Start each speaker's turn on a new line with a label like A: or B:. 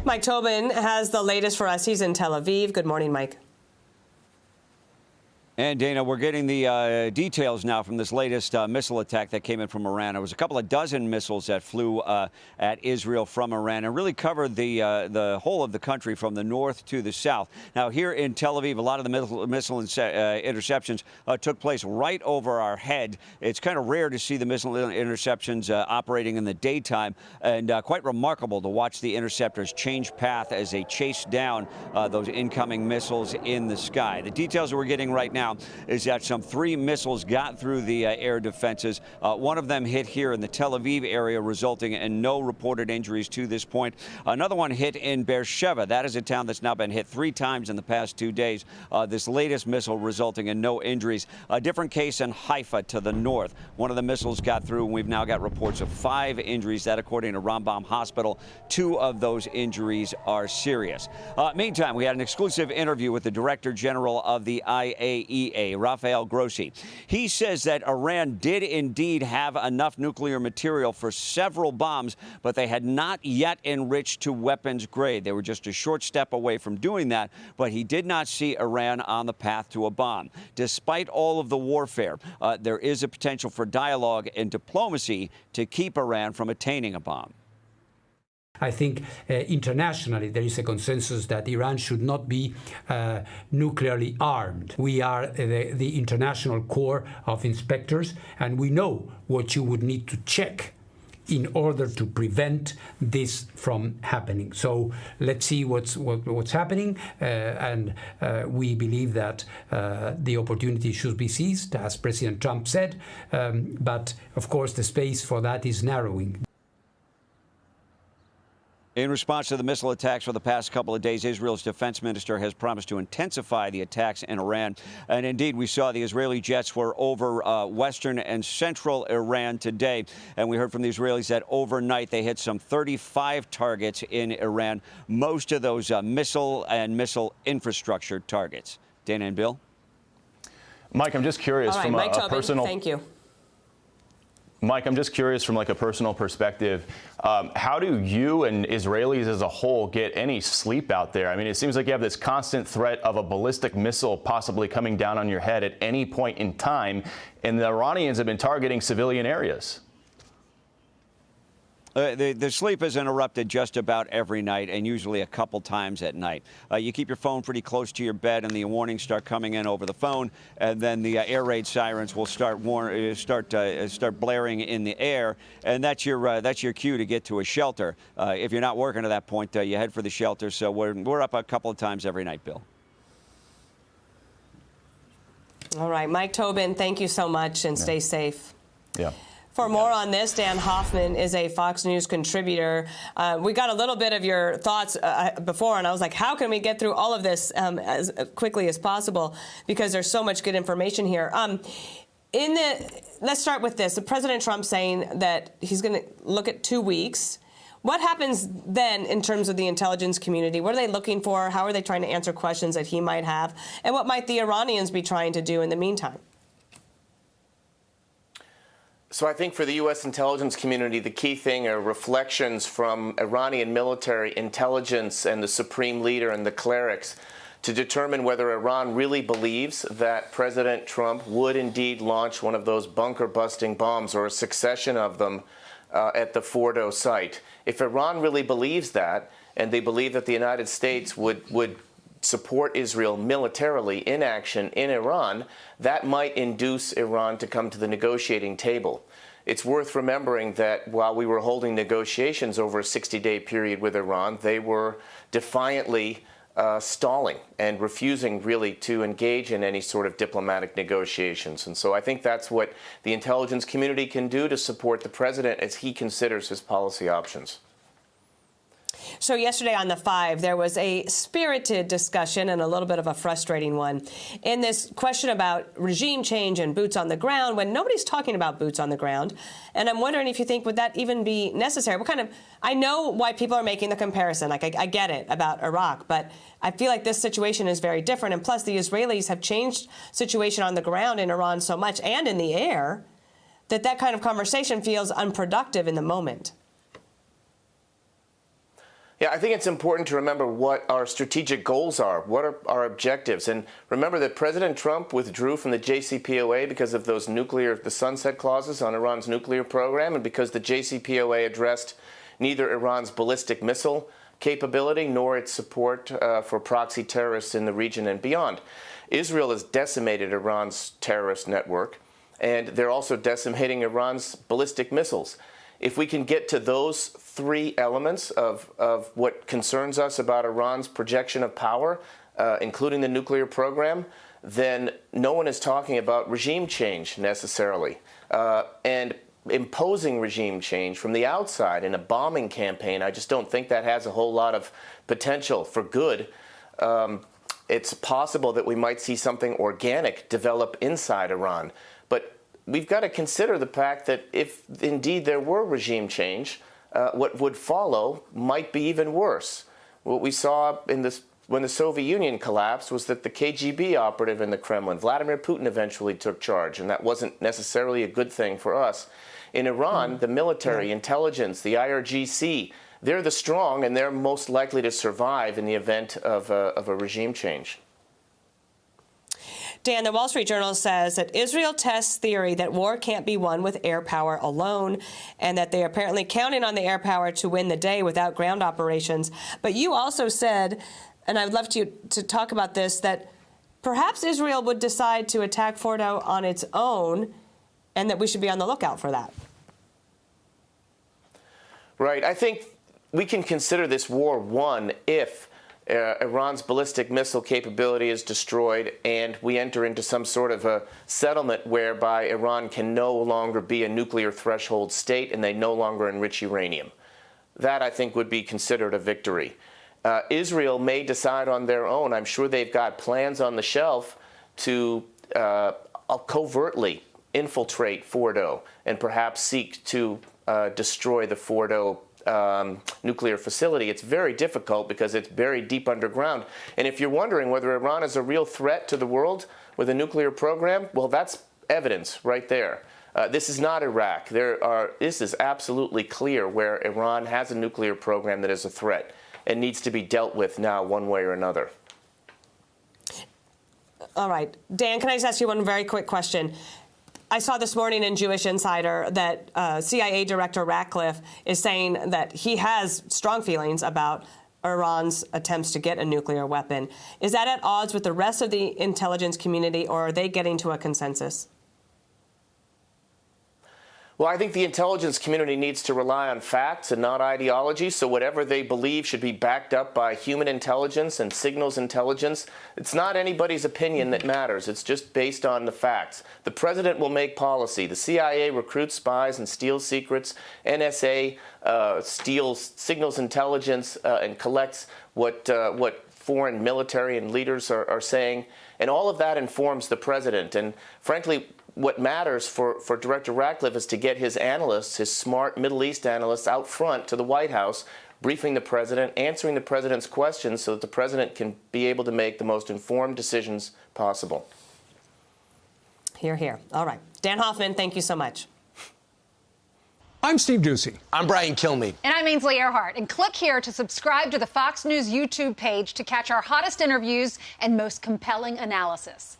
A: Mike Tobin has the latest for us. He's in Tel Aviv. Good morning, Mike.
B: And Dana, we're getting the details now from this latest missile attack that came in from Iran. It was a couple of dozen missiles that flew at Israel from Iran and really covered the whole of the country from the north to the south. Now, here in Tel Aviv, a lot of the missile interceptions took place right over our head. It's kind of rare to see the missile interceptions operating in the daytime, and quite remarkable to watch the interceptors change path as they chase down those incoming missiles in the sky. The details that we're getting right now is that some 3 missiles got through the air defenses. One of them hit here in the Tel Aviv area, resulting in no reported injuries to this point. Another one hit in Beersheba. That is a town that's now been hit 3 times in the past 2 days. This latest missile resulting in no injuries. A different case in Haifa to the north. One of the missiles got through, and we've now got reports of 5 injuries. That, according to Rambam Hospital. 2 of those injuries are serious. Meantime, we had an exclusive interview with the Director General of the IAEA, Rafael Grossi. He says that Iran did indeed have enough nuclear material for several bombs, but they had not yet enriched to weapons grade. They were just a short step away from doing that, but he did not see Iran on the path to a bomb. Despite all of the warfare, there is a potential for dialogue and diplomacy to keep Iran from attaining a bomb.
C: I think internationally there is a consensus that Iran should not be nuclearly armed. We are the international corps of inspectors, and we know what you would need to check in order to prevent this from happening. So let's see what's happening, and we believe that the opportunity should be seized, as President Trump said, but of course the space for that is narrowing.
B: In response to the missile attacks for the past couple of days, Israel's defense minister has promised to intensify the attacks in Iran. And indeed, we saw the Israeli jets were over western and central Iran today. And we heard from the Israelis that overnight they hit some 35 targets in Iran, most of those missile and missile infrastructure targets. Dana and Bill?
D: Mike, I'm just curious from
A: Mike
D: a
A: Tobin,
D: personal...
A: Thank you.
D: Mike, I'm just curious from like a personal perspective, how do you and Israelis as a whole get any sleep out there? I mean, it seems like you have this constant threat of a ballistic missile possibly coming down on your head at any point in time, and the Iranians have been targeting civilian areas.
B: The sleep is interrupted just about every night, and usually a couple times at night. You keep your phone pretty close to your bed, and the warnings start coming in over the phone, and then the air raid sirens will start blaring in the air, and that's your cue to get to a shelter. If you're not working at that point, you head for the shelter. So we're up a couple of times every night, Bill.
A: All right, Mike Tobin, thank you so much, and stay safe.
D: Yeah.
A: For more on this, Dan Hoffman is a Fox News contributor. We got a little bit of your thoughts before, and I was like, how can we get through all of this as quickly as possible? Because there's so much good information here. Let's start with this. The President Trump saying that he's going to look at 2 weeks. What happens then in terms of the intelligence community? What are they looking for? How are they trying to answer questions that he might have? And what might the Iranians be trying to do in the meantime?
E: So I think for the U.S. intelligence community, the key thing are reflections from Iranian military intelligence and the supreme leader and the clerics to determine whether Iran really believes that President Trump would indeed launch one of those bunker-busting bombs or a succession of them at the Fordo site. If Iran really believes that, and they believe that the United States would support Israel militarily in action in Iran, that might induce Iran to come to the negotiating table. It's worth remembering that while we were holding negotiations over a 60-day period with Iran, they were defiantly stalling and refusing really to engage in any sort of diplomatic negotiations. And so I think that's what the intelligence community can do to support the president as he considers his policy options.
A: So yesterday on The Five, there was a spirited discussion and a little bit of a frustrating one in this question about regime change and boots on the ground when nobody's talking about boots on the ground. And I'm wondering if you think, would that even be necessary? I know why people are making the comparison. Like, I get it about Iraq, but I feel like this situation is very different. And plus, the Israelis have changed situation on the ground in Iran so much and in the air that kind of conversation feels unproductive in the moment.
E: Yeah, I think it's important to remember what our strategic goals are, what are our objectives. And remember that President Trump withdrew from the JCPOA because of the sunset clauses on Iran's nuclear program, and because the JCPOA addressed neither Iran's ballistic missile capability nor its support for proxy terrorists in the region and beyond. Israel has decimated Iran's terrorist network, and they're also decimating Iran's ballistic missiles. If we can get to those three elements of what concerns us about Iran's projection of power, including the nuclear program, then no one is talking about regime change necessarily. And imposing regime change from the outside in a bombing campaign, I just don't think that has a whole lot of potential for good. It's possible that we might see something organic develop inside Iran. But we've got to consider the fact that if indeed there were regime change, what would follow might be even worse. What we saw when the Soviet Union collapsed was that the KGB operative in the Kremlin, Vladimir Putin, eventually took charge, and that wasn't necessarily a good thing for us. In Iran, the military, intelligence, the IRGC, they're the strong, and they're most likely to survive in the event of a regime change.
A: Dan, the Wall Street Journal says that Israel tests theory that war can't be won with air power alone, and that they are apparently counting on the air power to win the day without ground operations. But you also said, and I'd love to talk about this, that perhaps Israel would decide to attack Fordo on its own, and that we should be on the lookout for that.
E: Right. I think we can consider this war won if Iran's ballistic missile capability is destroyed and we enter into some sort of a settlement whereby Iran can no longer be a nuclear threshold state and they no longer enrich uranium. That, I think, would be considered a victory. Israel may decide on their own. I'm sure they've got plans on the shelf to covertly infiltrate Fordo and perhaps seek to destroy the Fordo nuclear facility. It's very difficult because it's buried deep underground. And if you're wondering whether Iran is a real threat to the world with a nuclear program, well, that's evidence right there. This is not Iraq. This is absolutely clear where Iran has a nuclear program that is a threat and needs to be dealt with now one way or another.
A: All right. Dan, can I just ask you one very quick question? I saw this morning in Jewish Insider that CIA Director Ratcliffe is saying that he has strong feelings about Iran's attempts to get a nuclear weapon. Is that at odds with the rest of the intelligence community, or are they getting to a consensus?
E: Well, I think the intelligence community needs to rely on facts and not ideology, so whatever they believe should be backed up by human intelligence and signals intelligence. It's not anybody's opinion that matters. It's just based on the facts. The president will make policy. The CIA recruits spies and steals secrets. NSA steals signals intelligence and collects what foreign military and leaders are saying. And all of that informs the president. And frankly, what matters for Director Ratcliffe is to get his analysts, his smart Middle East analysts, out front to the White House, briefing the president, answering the president's questions so that the president can be able to make the most informed decisions possible.
A: Hear, hear. All right. Dan Hoffman, thank you so much.
F: I'm Steve Doocy.
G: I'm Brian Kilmeade.
H: And I'm Ainsley Earhart. And click here to subscribe to the Fox News YouTube page to catch our hottest interviews and most compelling analysis.